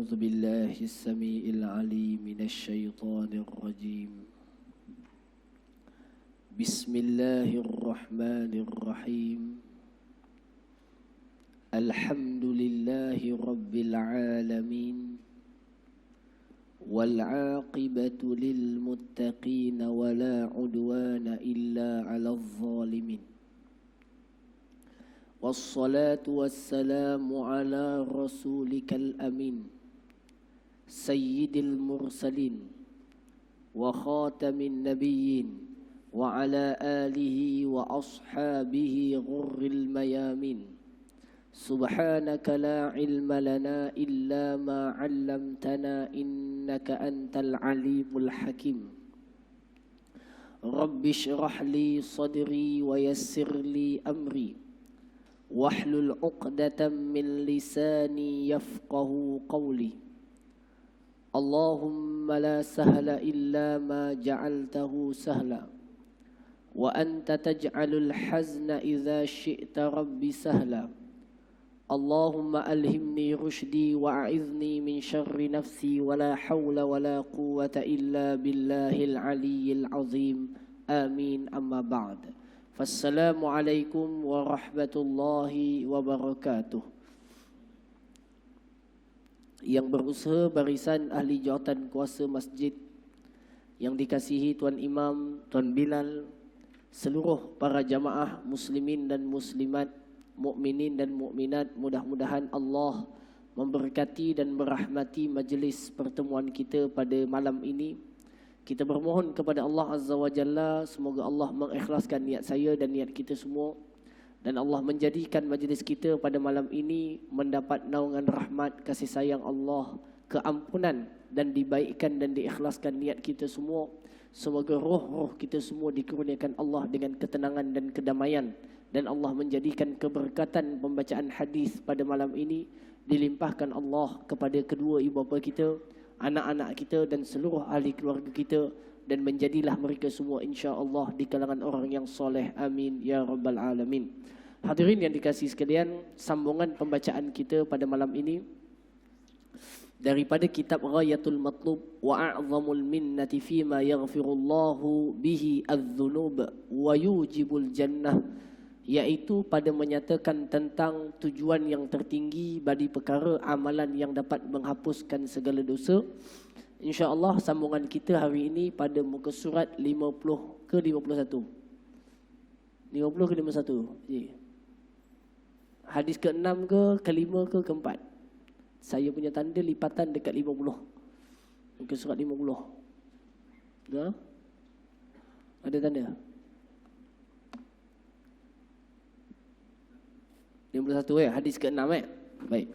أعوذ بالله السميع العليم من الشيطان الرجيم. بسم الله الرحمن الرحيم. الحمد لله رب العالمين والعاقبة للمتقين ولا عدوان إلا على الظالمين. والصلاة والسلام على رسولك الأمين سيد المرسلين وخاتم النبيين وعلى آله وأصحابه غر الميامين. سبحانك لا علم لنا إلا ما علمتنا إنك أنت العليم الحكيم. رب اشرح لي صدري ويسر لي أمري واحلل عقدة من لساني يفقه قولي. اللهم لا سهل إلا ما جعلته سهلا وأنت تجعل الحزن إذا شئت ربي سهلا. اللهم ألهمني رشدي وأعذني من شر نفسي ولا حول ولا قوة إلا بالله العلي العظيم. آمين. أما بعد. Assalamualaikum warahmatullahi wabarakatuh. Yang berusaha barisan ahli jawatan kuasa masjid yang dikasihi Tuan Imam, Tuan Bilal, seluruh para jamaah muslimin dan muslimat, mukminin dan mukminat, mudah-mudahan Allah memberkati dan merahmati majlis pertemuan kita pada malam ini. Kita bermohon kepada Allah Azza wa Jalla, semoga Allah mengikhlaskan niat saya dan niat kita semua, dan Allah menjadikan majlis kita pada malam ini mendapat naungan rahmat, kasih sayang Allah, keampunan dan dibaikkan dan diikhlaskan niat kita semua. Semoga roh-roh kita semua dikurniakan Allah dengan ketenangan dan kedamaian, dan Allah menjadikan keberkatan pembacaan hadis pada malam ini dilimpahkan Allah kepada kedua ibu bapa kita, anak-anak kita dan seluruh ahli keluarga kita, dan menjadilah mereka semua insya-Allah di kalangan orang yang soleh. Amin ya rabbal alamin. Hadirin yang dikasihi sekalian, sambungan pembacaan kita pada malam ini daripada kitab Ghayatul Matlub wa A'zamul Minnati fima yaghfirullahu bihi adz-dzunub wa yujibul jannah, iaitu pada menyatakan tentang tujuan yang tertinggi bagi perkara amalan yang dapat menghapuskan segala dosa. InsyaAllah sambungan kita hari ini pada muka surat 50 ke 51. 50 ke 51. Hadis ke-6 ke ke-5 ke ke-4. Saya punya tanda lipatan dekat 50. Muka surat 50. Dah? Ada tanda? 51 hadis ke-6 Baik.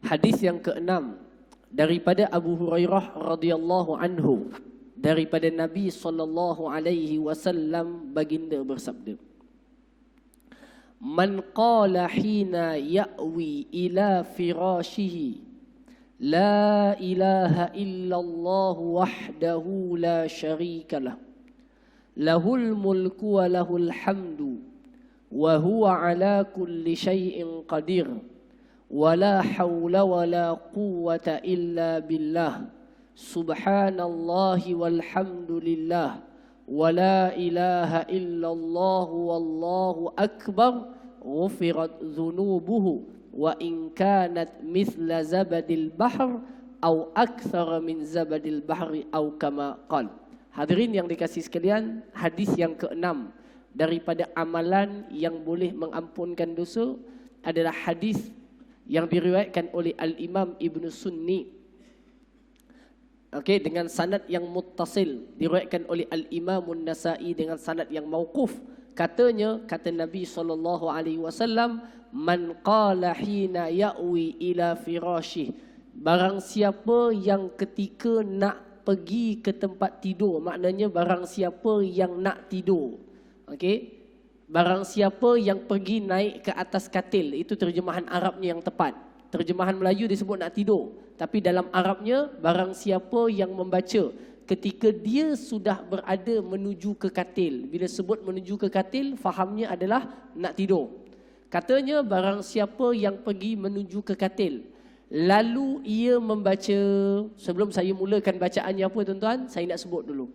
Hadis yang ke-6 daripada Abu Hurairah radhiyallahu anhu, daripada Nabi sallallahu alaihi wasallam baginda bersabda, Man qala hina ya'wi ila firashihi La ilaha illallah wahdahu la syarika lah, lahul mulku wa lahul hamdu, wa huwa ala kulli syai'in qadir, wa la hawla wa la quwwata illa billah, subhanallahi walhamdulillah, wa la ilaha illallah wallahu akbar, ghufirat dhunubuhu wa in kanat mithla zabadil bahr au akthara min zabadil bahri au kama qal. Hadirin yang dikasihi sekalian, hadis yang ke-6 daripada amalan yang boleh mengampunkan dosa adalah hadis yang diriwayatkan oleh Al-Imam Ibn Sunni. Okey, dengan sanad yang muttasil, diriwayatkan oleh Al-Imam An-Nasa'i dengan sanad yang mauquf. Katanya, kata Nabi SAW, Man qala hina ya'wi ila firashih, barang siapa yang ketika nak pergi ke tempat tidur, maknanya barang siapa yang nak tidur. Okey, barang siapa yang pergi naik ke atas katil, itu terjemahan Arabnya yang tepat. Terjemahan Melayu disebut nak tidur, tapi dalam Arabnya barang siapa yang membaca ketika dia sudah berada menuju ke katil. Bila sebut menuju ke katil, fahamnya adalah nak tidur. Katanya barang siapa yang pergi menuju ke katil, lalu ia membaca, sebelum saya mulakan bacaannya apa tuan-tuan, saya nak sebut dulu.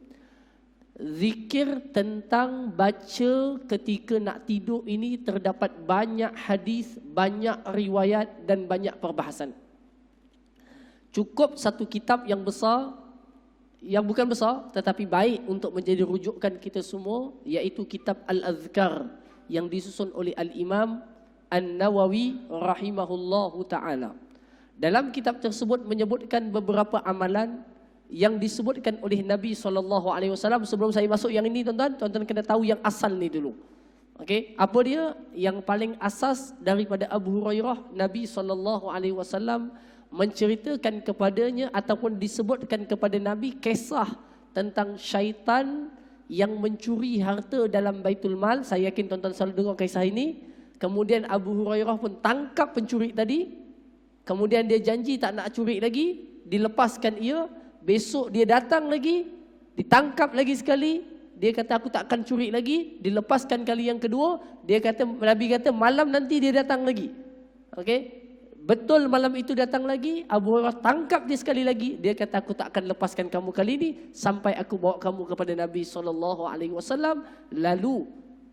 Zikir tentang baca ketika nak tidur ini terdapat banyak hadis, banyak riwayat dan banyak perbahasan. Cukup satu kitab yang besar, yang bukan besar tetapi baik untuk menjadi rujukan kita semua, iaitu kitab Al-Azkar yang disusun oleh Al-Imam An-Nawawi rahimahullahu ta'ala. Dalam kitab tersebut menyebutkan beberapa amalan yang disebutkan oleh Nabi SAW. Sebelum saya masuk yang ini tuan-tuan kena tahu yang asal ni dulu. Okey, apa dia? Yang paling asas daripada Abu Hurairah, Nabi SAW menceritakan kepadanya ataupun disebutkan kepada Nabi kisah tentang syaitan yang mencuri harta dalam Baitul Mal. Saya yakin tuan-tuan selalu dengar kisah ini. Kemudian Abu Hurairah pun tangkap pencuri tadi. Kemudian dia janji tak nak curi lagi, dilepaskan ia. Besok dia datang lagi, ditangkap lagi sekali. Dia kata aku tak akan curi lagi, dilepaskan kali yang kedua. Dia kata, Nabi kata malam nanti dia datang lagi. Okey. Betul malam itu datang lagi, Abu Hurairah tangkap dia sekali lagi. Dia kata aku tak akan lepaskan kamu kali ini sampai aku bawa kamu kepada Nabi SAW. Lalu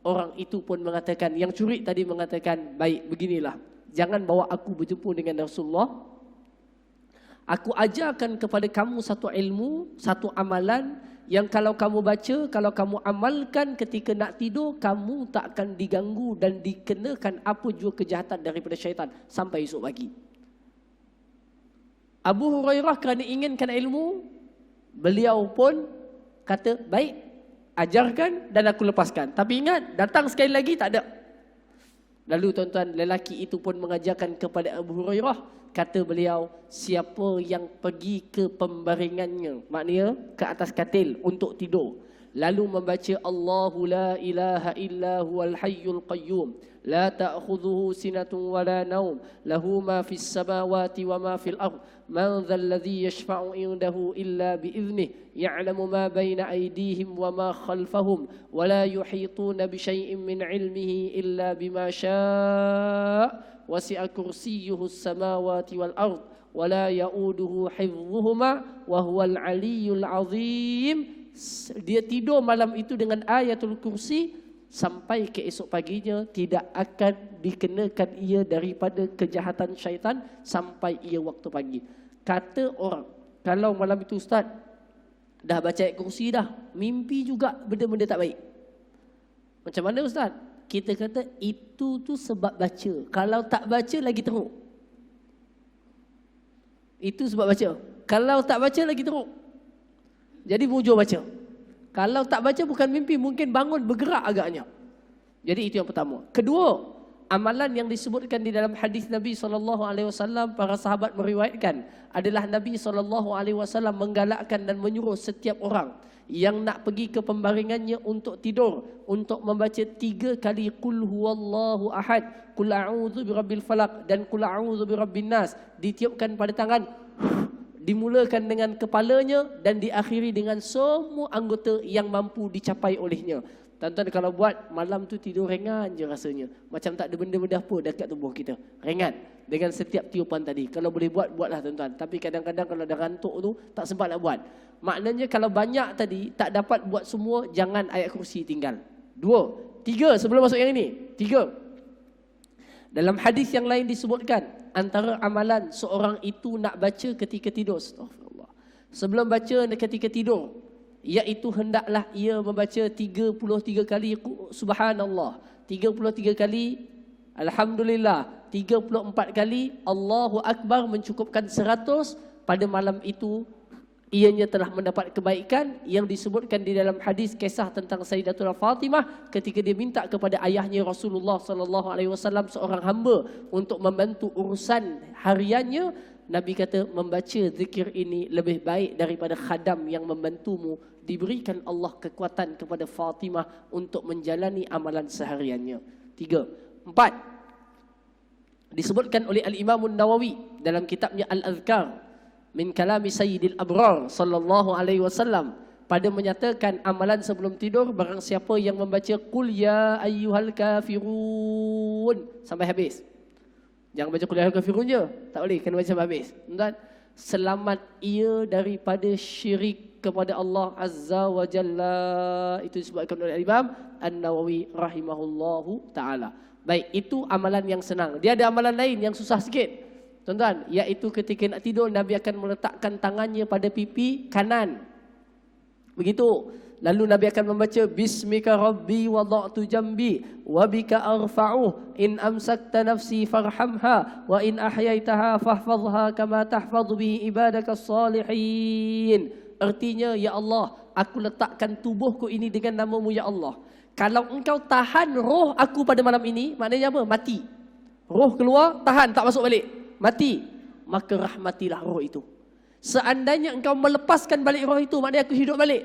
orang itu pun mengatakan, yang curi tadi mengatakan, baik beginilah, jangan bawa aku berjumpa dengan Rasulullah. Aku ajarkan kepada kamu satu ilmu, satu amalan yang kalau kamu baca, kalau kamu amalkan ketika nak tidur, kamu tak akan diganggu dan dikenakan apa jua kejahatan daripada syaitan sampai esok pagi. Abu Hurairah kerana inginkan ilmu, beliau pun kata, baik, ajarkan dan aku lepaskan. Tapi ingat, datang sekali lagi tak ada. Lalu tuan-tuan, lelaki itu pun mengajarkan kepada Abu Hurairah. Kata beliau, siapa yang pergi ke pembaringannya, maknanya ke atas katil untuk tidur, lalu membaca Allahu la ilaha illa huwal hayyul qayyum la ta'khudhuhu sinatun wa la naum lahu ma fis samawati wa ma fil ard man dhal ladzi yashfa'u indahu illa bi idhnihi ya'lamu ma baina aydihim wa ma khalfahum wa la yuhituna bi syai'in min 'ilmihi illa bima syaa' wasi'a kursiyyuhu as-samawati wal ard wa la ya'uduhu hifdhuhuma wa huwal 'aliyyul 'azim. Dia tidur malam itu dengan ayatul kursi sampai ke esok paginya tidak akan dikenakan ia daripada kejahatan syaitan sampai ia waktu pagi. Kata orang, kalau malam itu ustaz dah baca ayat kursi dah, mimpi juga benda-benda tak baik. Macam mana ustaz? Kita kata itu tu sebab baca. Kalau tak baca lagi teruk. Itu sebab baca. Kalau tak baca lagi teruk. Jadi mujur baca. Kalau tak baca bukan mimpi, mungkin bangun bergerak agaknya. Jadi itu yang pertama. Kedua, amalan yang disebutkan di dalam hadis Nabi SAW, para sahabat meriwayatkan adalah Nabi SAW menggalakkan dan menyuruh setiap orang yang nak pergi ke pembaringannya untuk tidur, untuk membaca 3 kali Qul huwallahu ahad, Qul a'udzu birabbil falaq dan Qul a'udzu birabbin nas, ditiupkan pada tangan, dimulakan dengan kepalanya dan diakhiri dengan semua anggota yang mampu dicapai olehnya. Tuan-tuan kalau buat malam tu tidur ringan je rasanya. Macam tak ada benda-benda apa dekat tubuh kita. Ringan dengan setiap tiupan tadi. Kalau boleh buat, buatlah tuan-tuan. Tapi kadang-kadang kalau dah ngantuk tu tak sempat nak buat. Maknanya kalau banyak tadi tak dapat buat semua, jangan ayat kursi tinggal. 2, 3 sebelum masuk yang ini. 3. Dalam hadis yang lain disebutkan antara amalan seorang itu nak baca ketika tidur. Astagfirullah. Sebelum baca ketika tidur, iaitu hendaklah ia membaca 33 kali subhanallah, 33 kali alhamdulillah, 34 kali Allahu akbar, mencukupkan 100. Pada malam itu ianya telah mendapat kebaikan yang disebutkan di dalam hadis kisah tentang Sayyidatuna Fatimah ketika dia minta kepada ayahnya Rasulullah SAW seorang hamba untuk membantu urusan hariannya. Nabi kata membaca zikir ini lebih baik daripada khadam yang membantumu. Diberikan Allah kekuatan kepada Fatimah untuk menjalani amalan sehariannya. 3. 4. Disebutkan oleh Al-Imam An-Nawawi dalam kitabnya Al-Azkar. min kalami sayyidil abrar sallallahu alaihi wasallam pada menyatakan amalan sebelum tidur, barang siapa yang membaca qul ya ayyuhal kafirun sampai habis. Jangan baca qul ya ayyuhal kafirun je, tak boleh, kena baca sampai habis. Tuan, selamat ia daripada syirik kepada Allah Azza wa Jalla. Itu disebutkan oleh Imam An-Nawawi rahimahullahu taala. Baik, itu amalan yang senang. Dia ada amalan lain yang susah sikit, tuan-tuan, iaitu ketika nak tidur Nabi akan meletakkan tangannya pada pipi kanan. Begitu. Lalu Nabi akan membaca bismika rabbi wada'tu jambi wa bika arfa'u in amsakta nafsi farhamha wa in ahyaitaha fahfazha kama tahfazu bihi ibadaka salihin. Artinya, ya Allah, aku letakkan tubuhku ini dengan namamu ya Allah. Kalau engkau tahan roh aku pada malam ini, maknanya apa? Mati. Roh keluar, tahan, tak masuk balik, mati. Maka rahmatilah roh itu. Seandainya engkau melepaskan balik roh itu, maknanya aku hidup balik.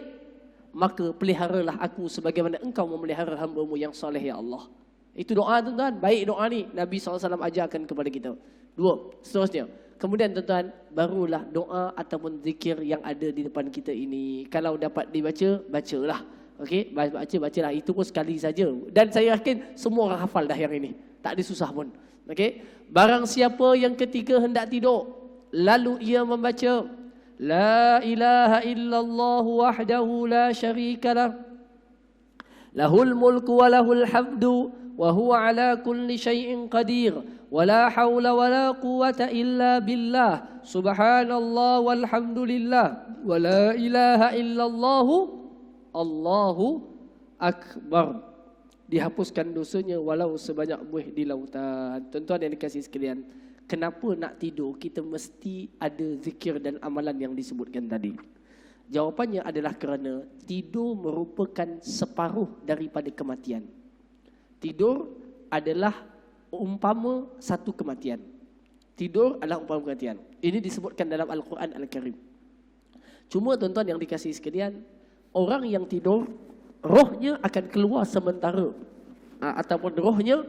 Maka peliharalah aku sebagaimana engkau memelihara hamba-Mu yang soleh ya Allah. Itu doa, tuan-tuan. Baik doa ni Nabi SAW ajarkan kepada kita. Dua, seterusnya. Kemudian tuan-tuan, barulah doa ataupun zikir yang ada di depan kita ini. Kalau dapat dibaca, bacalah. Okey, bacalah. Itu pun sekali saja. Dan saya yakin semua orang hafal dah yang ini. Tak ada susah pun. Okey. Barang siapa yang ketika hendak tidur, lalu ia membaca La ilaha illallah wahdahu la syarika lah, lahul mulku wa lahul hamdu wa huwa ala kulli syai'in qadir wa la hawla wa la quwwata illa billah subhanallah walhamdulillah wa la ilaha illallah Allahu akbar. Dihapuskan dosanya walau sebanyak buih di lautan. Tuan-tuan yang dikasihi sekalian, kenapa nak tidur kita mesti ada zikir dan amalan yang disebutkan tadi? Jawapannya adalah kerana tidur merupakan separuh daripada kematian. Tidur adalah umpama satu kematian. Tidur adalah umpama kematian. Ini disebutkan dalam Al-Quran Al-Karim. Cuma tuan-tuan yang dikasihi sekalian, orang yang tidur, rohnya akan keluar sementara. Ataupun rohnya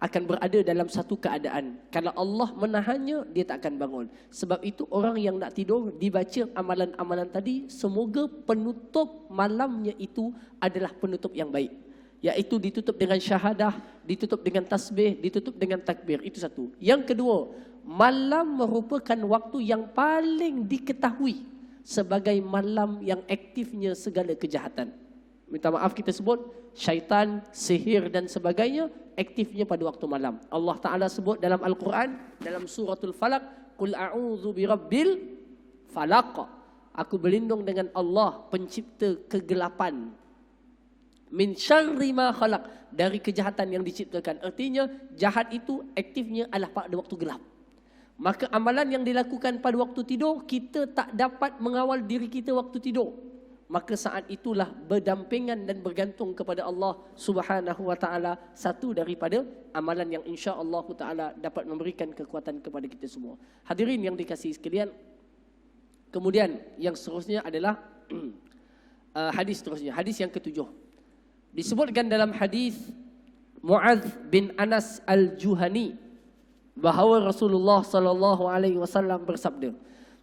akan berada dalam satu keadaan. Kalau Allah menahannya, dia tak akan bangun. Sebab itu orang yang nak tidur, dibaca amalan-amalan tadi, semoga penutup malamnya itu adalah penutup yang baik. Iaitu ditutup dengan syahadah, ditutup dengan tasbih, ditutup dengan takbir. Itu satu. Yang kedua, malam merupakan waktu yang paling diketahui sebagai malam yang aktifnya segala kejahatan. Minta maaf kita sebut syaitan, sihir dan sebagainya aktifnya pada waktu malam. Allah Ta'ala sebut dalam Al-Quran, dalam suratul Falaq, Qul a'udzu birabbil falaq. Aku berlindung dengan Allah, pencipta kegelapan. Min syarri ma khalaq, dari kejahatan yang diciptakan. Artinya, jahat itu aktifnya adalah pada waktu gelap. Maka amalan yang dilakukan pada waktu tidur, kita tak dapat mengawal diri kita waktu tidur. Maka saat itulah berdampingan dan bergantung kepada Allah Subhanahu wa taala, satu daripada amalan yang insya-Allah taala dapat memberikan kekuatan kepada kita semua. Hadirin yang dikasihi sekalian, kemudian yang seterusnya adalah hadis seterusnya, hadis yang ketujuh. Disebutkan dalam hadis Muadz bin Anas Al-Juhani bahawa Rasulullah sallallahu alaihi wasallam bersabda,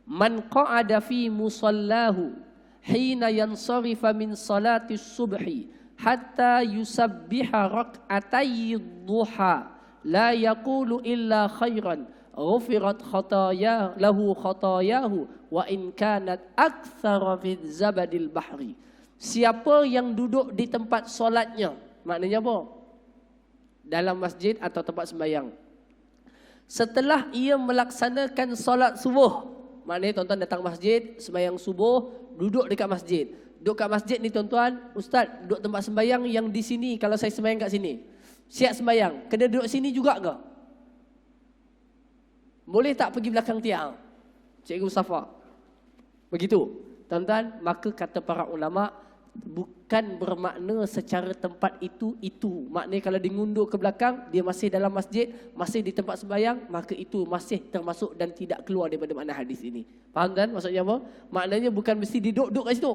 "Man qa'ada fi musallahu hina yansarifa min salati subhi hatta yusabbiha rak'atay duha la yaqulu illa khairan ghufirat khataya lahu khatayahu wa in kanat aktsara fi zabadil bahri." Siapa yang duduk di tempat solatnya, maknanya apa? Dalam masjid atau tempat sembahyang, setelah ia melaksanakan solat subuh, maknanya tuan-tuan datang masjid, sembahyang subuh, duduk dekat masjid. Duduk kat masjid ni tuan-tuan, ustaz, duduk tempat sembahyang yang di sini, kalau saya sembahyang kat sini, siap sembahyang, kena duduk sini juga ke? Boleh tak pergi belakang tiang? Cikgu Mustafa. Begitu. Tuan-tuan, maka kata para ulama, bukan bermakna secara tempat itu. Maknanya kalau dia ngundur ke belakang, dia masih dalam masjid, masih di tempat sembahyang, maka itu masih termasuk dan tidak keluar daripada makna hadis ini. Faham kan maksudnya apa? Maknanya bukan mesti duduk kat situ.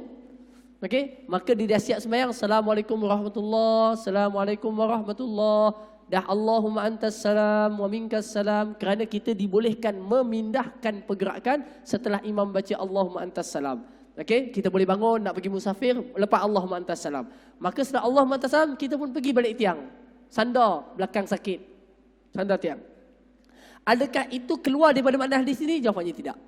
Okey, maka dia dah siap sembahyang, Assalamualaikum warahmatullahi, Assalamualaikum warahmatullahi. dah Allahumma antas salam wa minkas salam, kerana kita dibolehkan memindahkan pergerakan setelah imam baca Allahumma antas salam. Okey, kita boleh bangun nak pergi musafir, lepas Allahumma antas salam. Maka setelah Allahumma antas salam, kita pun pergi balik tiang. Sandar belakang sakit. Sandar tiang. Adakah itu keluar daripada makna hadis ini? Jawapannya tidak.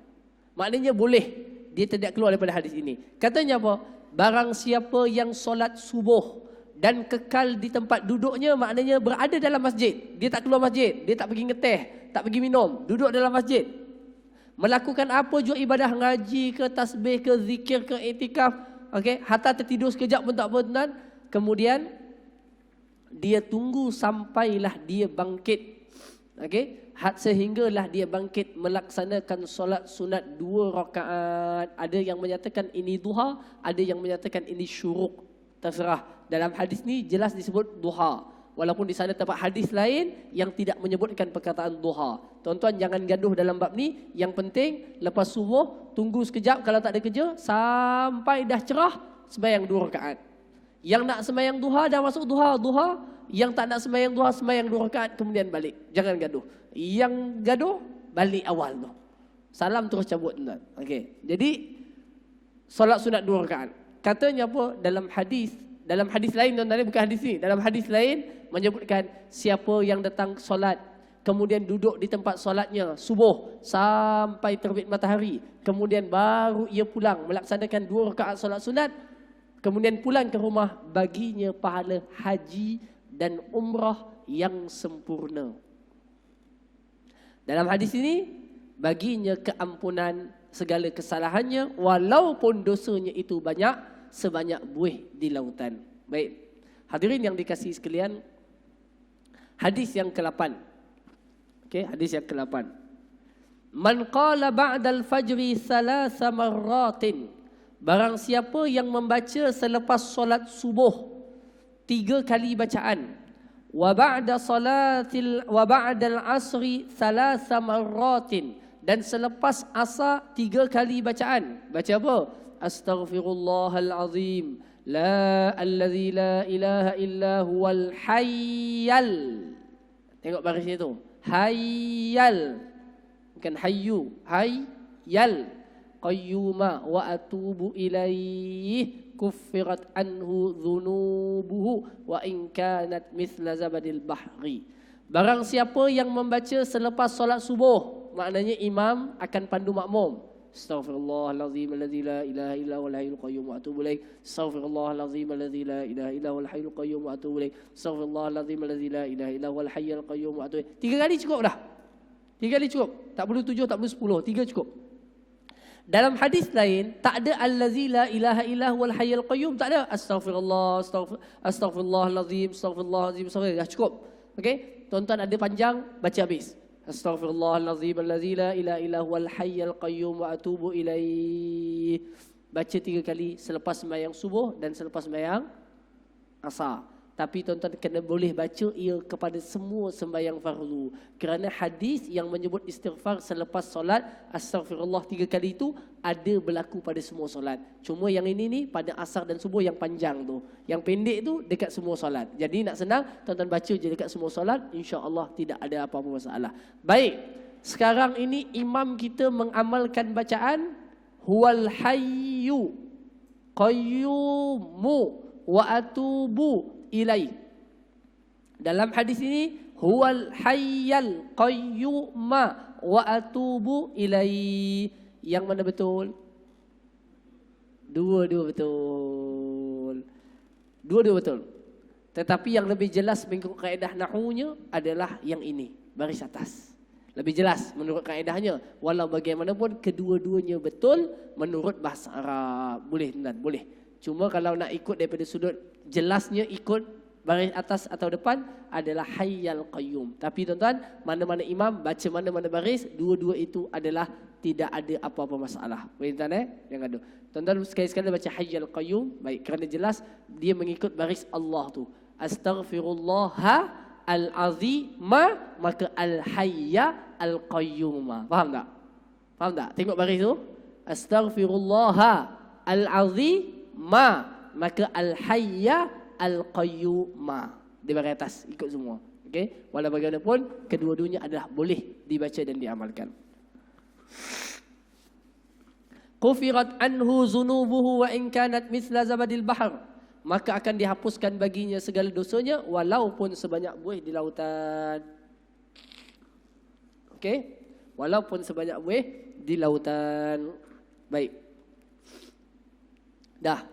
Maknanya boleh. Dia tidak keluar daripada hadis ini. Katanya apa? Barang siapa yang solat subuh dan kekal di tempat duduknya, maknanya berada dalam masjid. Dia tak keluar masjid, dia tak pergi ngeteh, tak pergi minum, duduk dalam masjid. Melakukan apa jua ibadah, ngaji ke, tasbih ke, zikir ke, iktikaf, okey, hatta tertidur sekejap pun tak apa, tuan. Kemudian dia tunggu sampailah dia bangkit. Okey, sehinggalah dia bangkit melaksanakan solat sunat 2 rakaat. Ada yang menyatakan ini duha, ada yang menyatakan ini syuruk. Terserah. Dalam hadis ni jelas disebut duha. Walaupun di sana tempat hadis lain yang tidak menyebutkan perkataan duha. Tuan-tuan jangan gaduh dalam bab ni. Yang penting lepas subuh tunggu sekejap kalau tak ada kerja sampai dah cerah sembahyang 2 rakaat. Yang nak sembahyang duha dah masuk duha. Yang tak nak sembahyang duha sembahyang 2 rakaat kemudian balik. Jangan gaduh. Yang gaduh balik awal tu. Salam terus cabut tuan. Okey. Jadi solat sunat 2 rakaat. Katanya apa? Dalam hadis lain tuan-tuan, bukan hadis ni. Dalam hadis lain menyebutkan siapa yang datang solat kemudian duduk di tempat solatnya subuh sampai terbit matahari, kemudian baru ia pulang melaksanakan 2 rakaat solat sunat, kemudian pulang ke rumah, baginya pahala haji dan umrah yang sempurna. Dalam hadis ini baginya keampunan segala kesalahannya walaupun dosanya itu banyak sebanyak buih di lautan. Baik. Hadirin yang dikasihi sekalian, hadis yang ke-8. Okey, hadis yang ke-8. Man qala ba'dal fajri 3 marratin. Barang siapa yang membaca selepas solat subuh 3 kali bacaan. Wa ba'dal asri 3 marratin. Dan selepas asar 3 kali bacaan. Baca apa? Astaghfirullahal azim. Allazi la ilaha illa huwal hayyal. Tengok barisnya tu. Hayyal. Bukan hayyu. Hayyal. Qayyuma wa atubu ilaih. Kuffirat anhu dhunubuhu. Wa in kanat mithla zabadil bahri. Barang siapa yang membaca selepas solat subuh, maknanya imam akan pandu makmum. Astaghfirullahalazim allazi la ilaha illa huwal hayyul qayyum wa atubu ilaih. Astaghfirullahalazim allazi la ilaha illa huwal hayyul qayyum wa atubu ilaih. Astaghfirullahalazim allazi la ilaha illa huwal hayyul qayyum wa atubu ilaih. 3 kali cukup dah. 3 kali cukup. Tak perlu 7, tak perlu 10. 3 cukup. Dalam hadis lain tak ada allazi la ilaha illa huwal hayyul qayyum, tak ada astaghfirullahalazim, astaghfirullahalazim, dah cukup. Okey? Tuan-tuan ada panjang, baca habis. Astaghfirullahalazim allazi la ilaha illa huwal hayyul qayyum wa atubu ilaih. Baca 3 kali selepas sembahyang subuh dan selepas sembahyang asar. Tapi tuan-tuan kena boleh baca ia kepada semua sembahyang fardu. Kerana hadis yang menyebut istighfar selepas solat astaghfirullah 3 kali itu ada berlaku pada semua solat. Cuma yang ini ni pada asar dan subuh yang panjang tu. Yang pendek tu dekat semua solat. Jadi nak senang, tuan-tuan baca je dekat semua solat, insya-Allah tidak ada apa-apa masalah. Baik. Sekarang ini imam kita mengamalkan bacaan huwal hayyu qayyumu wa atubu ilai. Dalam hadis ini huwal hayyal qayyuma wa atubu ilai. Yang mana betul? Dua-dua betul. Dua-dua betul. Tetapi yang lebih jelas mengikut kaedah nahwunya adalah yang ini, baris atas. Lebih jelas menurut kaedahnya. Walau bagaimanapun kedua-duanya betul menurut bahasa Arab. Boleh tuan, boleh. Cuma kalau nak ikut daripada sudut jelasnya ikut baris atas atau depan adalah hayyal qayyum. Tapi tuan-tuan, mana-mana imam baca mana-mana baris, dua-dua itu adalah tidak ada apa-apa masalah. Boleh tuan Jangan gaduh. Tuan-tuan sekali-sekali baca hayyal qayyum, baik, kerana jelas dia mengikut baris Allah tu. Astaghfirullah al-azima, maka al-hayya al-qayyuma. Faham tak? Faham tak? Tengok baris tu. Astaghfirullah al-azima, maka al-hayya al-qayyuma. Di baris atas ikut semua. Okey, walau bagaimanapun kedua-duanya adalah boleh dibaca dan diamalkan. Qufirat anhu zunubuhu wa in kanat mithla zabadil bahr. Maka akan dihapuskan baginya segala dosanya walaupun sebanyak buih di lautan. Okey? Walaupun sebanyak buih di lautan. Baik. Dah.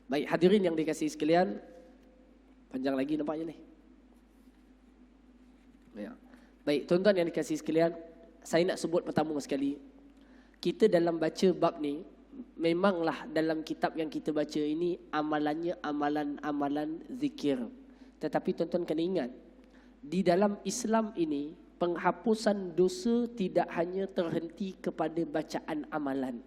Baik, hadirin yang dikasihi sekalian. Panjang lagi nampaknya ni. Ya. Baik, tuan-tuan yang dikasihi sekalian, saya nak sebut pertama sekali. Kita dalam baca bab ni, memanglah dalam kitab yang kita baca ini amalannya amalan-amalan zikir. Tetapi tuan-tuan kena ingat, di dalam Islam ini penghapusan dosa tidak hanya terhenti kepada bacaan amalan.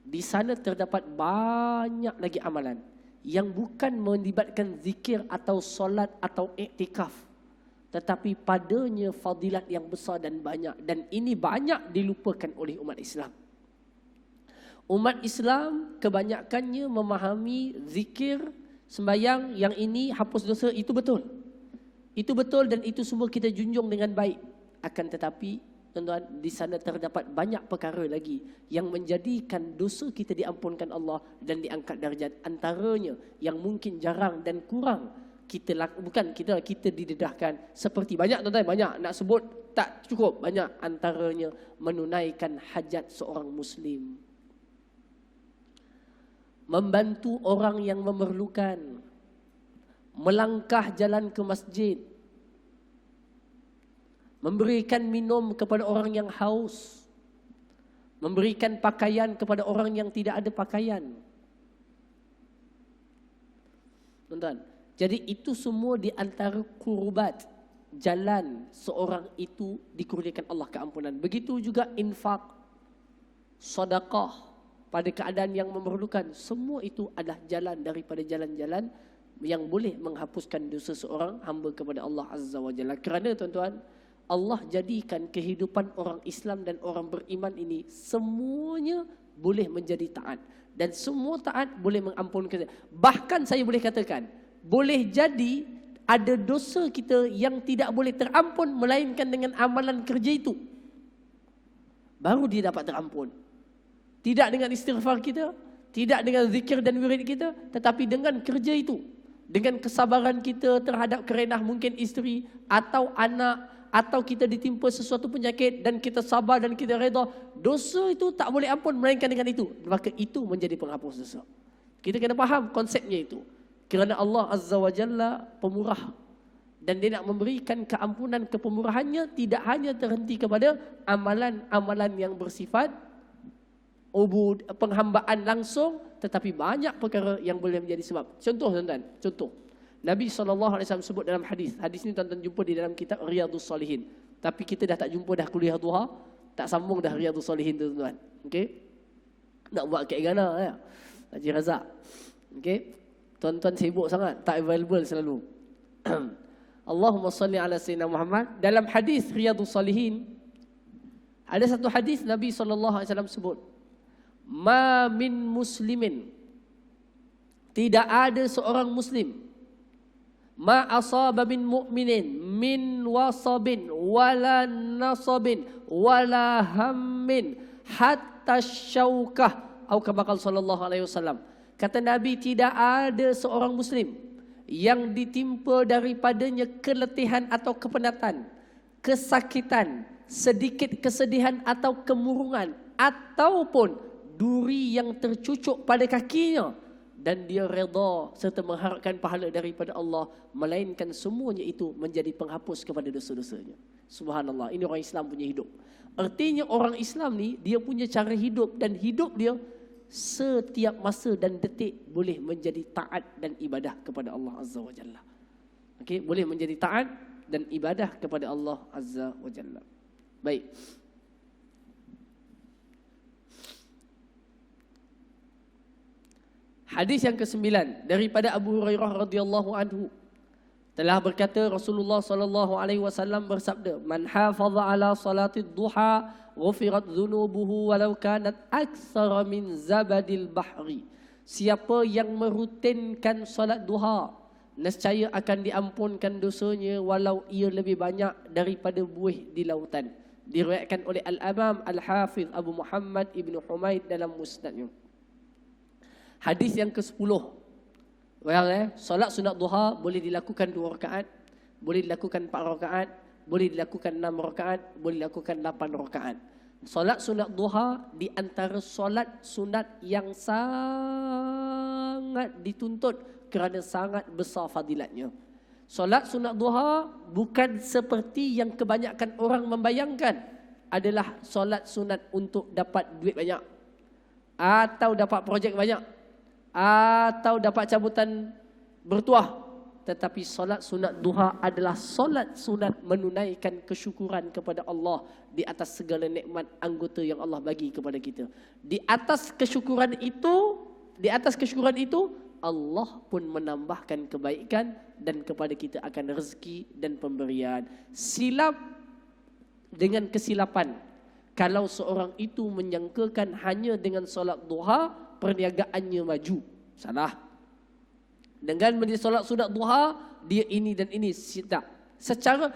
Di sana terdapat banyak lagi amalan yang bukan melibatkan zikir atau solat atau iktikaf, tetapi padanya fadilat yang besar dan banyak, dan ini banyak dilupakan oleh umat Islam. Umat Islam kebanyakannya memahami zikir, sembahyang yang ini hapus dosa, itu betul. Itu betul dan itu semua kita junjung dengan baik. Akan tetapi, tuan-tuan, di sana terdapat banyak perkara lagi yang menjadikan dosa kita diampunkan Allah dan diangkat darjat. Antaranya yang mungkin jarang dan kurang kita didedahkan, seperti banyak tuan-tuan, banyak nak sebut tak cukup, banyak antaranya menunaikan hajat seorang muslim, membantu orang yang memerlukan, melangkah jalan ke masjid, memberikan minum kepada orang yang haus, memberikan pakaian kepada orang yang tidak ada pakaian. Tuan-tuan, jadi itu semua di antara kurbat jalan seorang itu dikurniakan Allah keampunan. Begitu juga infak, sedekah pada keadaan yang memerlukan. Semua itu adalah jalan daripada jalan-jalan yang boleh menghapuskan dosa seorang hamba kepada Allah Azza wa Jalla. Kerana tuan-tuan, Allah jadikan kehidupan orang Islam dan orang beriman ini semuanya boleh menjadi taat. Dan semua taat boleh mengampunkan. Bahkan saya boleh katakan, boleh jadi ada dosa kita yang tidak boleh terampun melainkan dengan amalan kerja itu. Baru dia dapat terampun. Tidak dengan istighfar kita, tidak dengan zikir dan wirid kita, tetapi dengan kerja itu. Dengan kesabaran kita terhadap kerenah mungkin isteri atau anak, atau kita ditimpa sesuatu penyakit dan kita sabar dan kita redha, dosa itu tak boleh ampun melainkan dengan itu. Maka itu menjadi penghapus dosa. Kita kena faham konsepnya itu. Kerana Allah Azza wa Jalla pemurah, dan dia nak memberikan keampunan kepemurahannya tidak hanya terhenti kepada amalan-amalan yang bersifat ubud, penghambaan langsung, tetapi banyak perkara yang boleh menjadi sebab. Contoh tuan-tuan, contoh. Nabi SAW sebut dalam hadis. Hadis ni tuan-tuan jumpa di dalam kitab Riyadhus Salihin. Tapi kita dah tak jumpa dah kuliah duha, tak sambung dah Riyadhus Salihin tu tuan-tuan. Okey? Nak buat kat Gana ya. Haji Razak. Okey? Tuan-tuan sibuk sangat, tak available selalu. Allahumma salli ala sayyidina Muhammad. Dalam hadis Riyadhus Salihin ada satu hadis Nabi SAW sebut, ma min muslimin, tidak ada seorang muslim, ma asaba min mu'minin min wasabin wala nasabin wala hammin hatta syaukah, atau kama qala sallallahu alaihi wasallam. Kata Nabi, tidak ada seorang muslim yang ditimpa daripadanya keletihan atau kepenatan, kesakitan, sedikit kesedihan atau kemurungan, ataupun duri yang tercucuk pada kakinya, dan dia redha serta mengharapkan pahala daripada Allah, melainkan semuanya itu menjadi penghapus kepada dosa-dosanya. Subhanallah, ini orang Islam punya hidup. Artinya orang Islam ni, dia punya cara hidup, dan hidup dia setiap masa dan detik boleh menjadi taat dan ibadah kepada Allah Azza wa Jalla. Okey, boleh menjadi taat dan ibadah kepada Allah Azza wa Jalla. Baik. Hadis yang ke-9 daripada Abu Hurairah radhiyallahu anhu, telah berkata Rasulullah sallallahu alaihi wasallam bersabda, man hafaza ala salatid duha ghufirat dhunubuhu walau kanat aktsara min zabadil bahri. Siapa yang merutinkan solat duha, nescaya akan diampunkan dosanya walau ia lebih banyak daripada buih di lautan. Diriwayatkan oleh Al-Imam Al-Hafiz Abu Muhammad Ibn Humaid dalam musnadnya. Hadis yang ke-10. Solat sunat duha boleh dilakukan 2 rakaat, boleh dilakukan 4 rakaat, boleh dilakukan 6 rakaat, boleh dilakukan 8 rakaat. Solat sunat duha di antara solat sunat yang sangat dituntut kerana sangat besar fadilatnya. Solat sunat duha bukan seperti yang kebanyakan orang membayangkan adalah solat sunat untuk dapat duit banyak, atau dapat projek banyak, atau dapat cabutan bertuah. Tetapi solat sunat duha adalah solat sunat menunaikan kesyukuran kepada Allah di atas segala nikmat anggota yang Allah bagi kepada kita. Di atas kesyukuran itu Allah pun menambahkan kebaikan dan kepada kita akan rezeki dan pemberian. Silap dengan kesilapan kalau seorang itu menyangkakan hanya dengan solat duha perniagaannya maju. Salah. Dengan menjadi solat sunat duha, dia ini dan ini. Tidak. Secara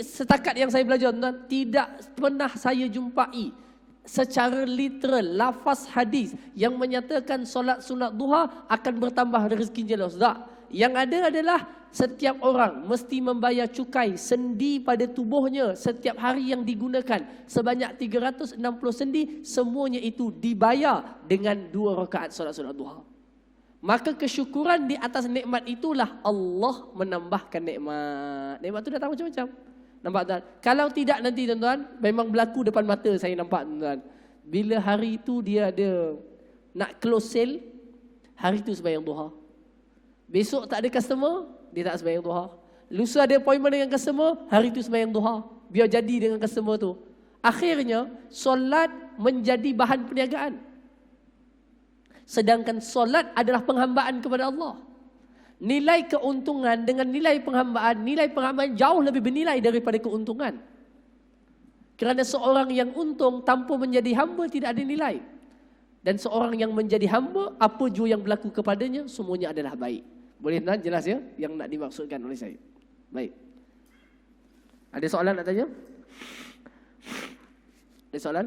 setakat yang saya belajar, tidak pernah saya jumpai secara literal lafaz hadis yang menyatakan solat sunat duha akan bertambah rezeki jelas. Tak. Yang ada adalah setiap orang mesti membayar cukai sendi pada tubuhnya setiap hari yang digunakan sebanyak 360 sendi, semuanya itu dibayar dengan 2 rakaat solat sunat duha. Maka kesyukuran di atas nikmat itulah Allah menambahkan nikmat. Nikmat itu datang macam-macam. Nampak tak? Kalau tidak nanti tuan-tuan, memang berlaku depan mata saya nampak tuan-tuan. Bila hari itu dia ada nak close sale, hari itu sembahyang duha. Besok tak ada customer, dia tak sembahyang duha. Lusa ada appointment dengan customer, hari itu sembahyang duha. Biar jadi dengan customer tu. Akhirnya, solat menjadi bahan perniagaan. Sedangkan solat adalah penghambaan kepada Allah. Nilai keuntungan dengan nilai penghambaan jauh lebih bernilai daripada keuntungan. Kerana seorang yang untung tanpa menjadi hamba tidak ada nilai. Dan seorang yang menjadi hamba, apa jua yang berlaku kepadanya, semuanya adalah baik. Boleh tuan jelas ya yang nak dimaksudkan oleh saya? Baik. Ada soalan nak tanya? Ada soalan?